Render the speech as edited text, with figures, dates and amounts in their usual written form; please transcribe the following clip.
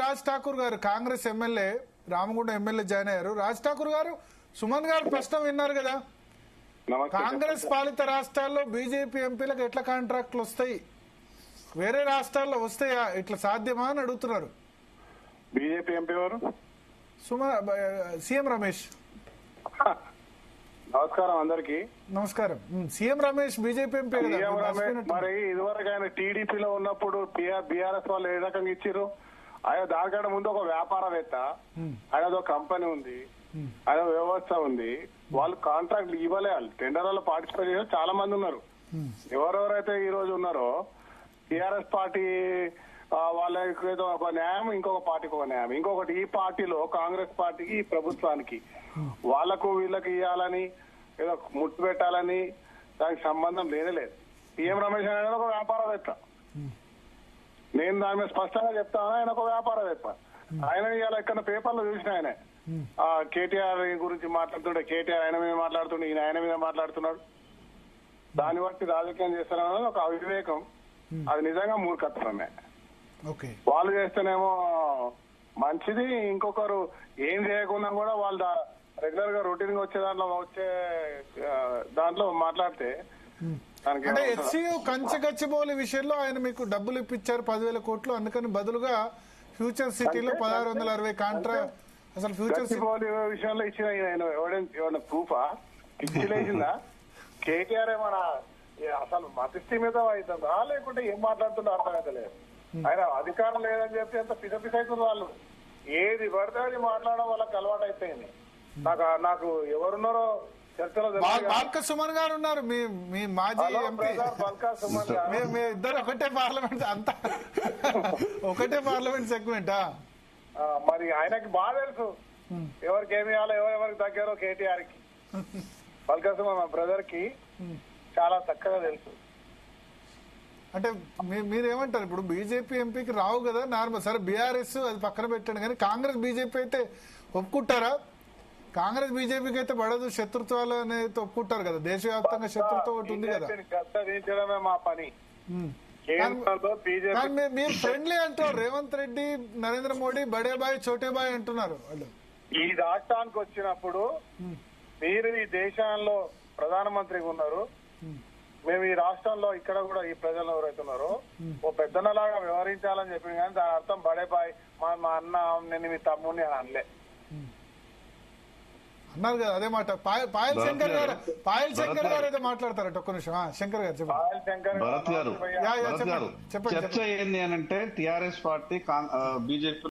రాజ్ ఠాకూర్ గారు Congress MLA Ramagunda MLA join అయ్యారు. రాజ్ ఠాకూర్ గారు సుమన్ గారు ప్రశ్న విన్నారు కదా, కాంగ్రెస్ పాలిత రాష్ట్రాల్లో బీజేపీ ఎంపీలకు ఎట్లా కాంట్రాక్టులు వస్తాయి, వేరే రాష్ట్రాల్లో వస్తాయా, ఇట్లా సాధ్యమా అని అడుగుతున్నారు. బీజేపీ ఎంపీ వారు సీఎం రమేష్. నమస్కారం అందరికి. నమస్కారం. సీఎం రమేష్ బీజేపీ ఎంపీ కదా. మరి ఇదివరకు ఆయన టీడీపీలో ఉన్నప్పుడు బీఆర్ఎస్ వాళ్ళు ఏ రకంగా ఇచ్చారు? ఆయన దానికంటే ముందు ఒక వ్యాపారవేత్త, ఆయనదో కంపెనీ ఉంది, ఆయన వ్యవస్థ ఉంది. వాళ్ళు కాంట్రాక్ట్ ఇవ్వలే, వాళ్ళు టెండర్లలో పార్టిసిపేట్ చేసి చాలా మంది ఉన్నారు. ఎవరెవరైతే ఈ రోజు ఉన్నారో టీఆర్ఎస్ పార్టీ వాళ్ళకి ఏదో ఒక న్యాయం, ఇంకొక పార్టీకి ఒక న్యాయం, ఇంకొకటి ఈ పార్టీలో కాంగ్రెస్ పార్టీకి ఈ ప్రభుత్వానికి వాళ్లకు వీళ్ళకి ఇవ్వాలని ఏదో ముట్టు పెట్టాలని దానికి సంబంధం లేనే లేదు. సీఎం రమేష్ అనేది ఒక వ్యాపారవేత్త. నేను దాని మీద స్పష్టంగా చెప్తాను, ఆయన ఒక వ్యాపారవేత్త. ఆయన ఇవాళ ఎక్కడ పేపర్లో చూసిన ఆయన కేటీఆర్ గురించి మాట్లాడుతుంటే కేటీఆర్ ఆయన మీద మాట్లాడుతుండే, ఈయన ఆయన మీద మాట్లాడుతున్నాడు. దాన్ని బట్టి రాజకీయం చేస్తారన్నది ఒక అవివేకం. అది నిజంగా మూర్ఖత్వమే. వాళ్ళు చేస్తేనేమో మంచిది, ఇంకొకరు ఏం చేయకుండా కూడా వాళ్ళు రెగ్యులర్ గా రొటీన్ గా వచ్చే దాంట్లో మాట్లాడితే అంటే హెచ్సియు కంచగచ్చిబౌలి విషయంలో ఆయన మీకు డబ్బులు ఇప్పించారు 10,000 కోట్లు, అందుకని బదులుగా ఫ్యూచర్ సిటీలో 1660 కాంట్రాక్ట్. అసలు ఫ్యూచర్ విషయంలో ఇచ్చిన ఏమైనా ప్రూఫా? ఇచ్చిలేసిందా? కేటీఆర్ ఏమన్నా అసలు మతిస్థి మీద అవుతుందా లేకుంటే ఏం మాట్లాడుతుందో అర్థమైతే లేదు. ఆయన అధికారం లేదని చెప్పి ఎంత పిసపిస అవుతుంది. వాళ్ళు ఏది పడితే అది మాట్లాడడం వాళ్ళకి అలవాటు అయిపోయింది. నాకు ఎవరున్నారో చర్చలో బాల్క సుమన్ గారు ఉన్నారు, మీ మాజీ ఎంపీ. బాల్క సుమన్ గారు మీ ఇద్దరు ఒకటే పార్లమెంట్, అంతా ఒకటే పార్లమెంట్ సెగ్మెంటా? మరి ఆయనకి బాగా తెలుసు ఎవరికి ఏమి ఇవ్వాలో, ఎవరెవరికి దగ్గరో కేటీఆర్ కి. బాల్క సుమన్ మా బ్రదర్ కి చాలా చక్కగా తెలుసు. అంటే మీరేమంటారు? ఇప్పుడు బీజేపీ ఎంపీకి రావు కదా నార్మల్, సరే బీఆర్ఎస్ అది పక్కన పెట్టండి, కానీ కాంగ్రెస్ బీజేపీ అయితే ఒప్పుకుంటారా? కాంగ్రెస్ బీజేపీకి అయితే పడదు, శత్రుత్వాలు అనేది ఒప్పుకుంటారు కదా, దేశవ్యాప్తంగా శత్రుత్వం ఒకటి ఉంది కదా. గద్దదించడమే మా పని. మీరు ఫ్రెండ్లీ అంటారు, రేవంత్ రెడ్డి నరేంద్ర మోడీ బడే బాయ్ చోటే బాయ్ అంటున్నారు వాళ్ళు. ఈ రాష్ట్రానికి వచ్చినప్పుడు మీరు ఈ దేశంలో ప్రధానమంత్రిగా ఉన్నారు, మేము ఈ రాష్ట్రంలో ఇక్కడ కూడా ఈ ప్రజలు ఎవరైతే ఉన్నారో ఓ పెద్దనలాగా వ్యవహరించాలని చెప్పింది, కానీ దాని అర్థం బడే బాయ్ మా అన్న నేను మీ తమ్ముడిని అని అనలే అన్నారు కదా. అదే మాట పాయల్ శంకర్ గారు అయితే మాట్లాడతారట. ఒక్క నిమిషం శంకర్ గారు చెప్పండి. చర్చ ఏంది అని అంటే టిఆర్ఎస్ పార్టీ బీజేపీ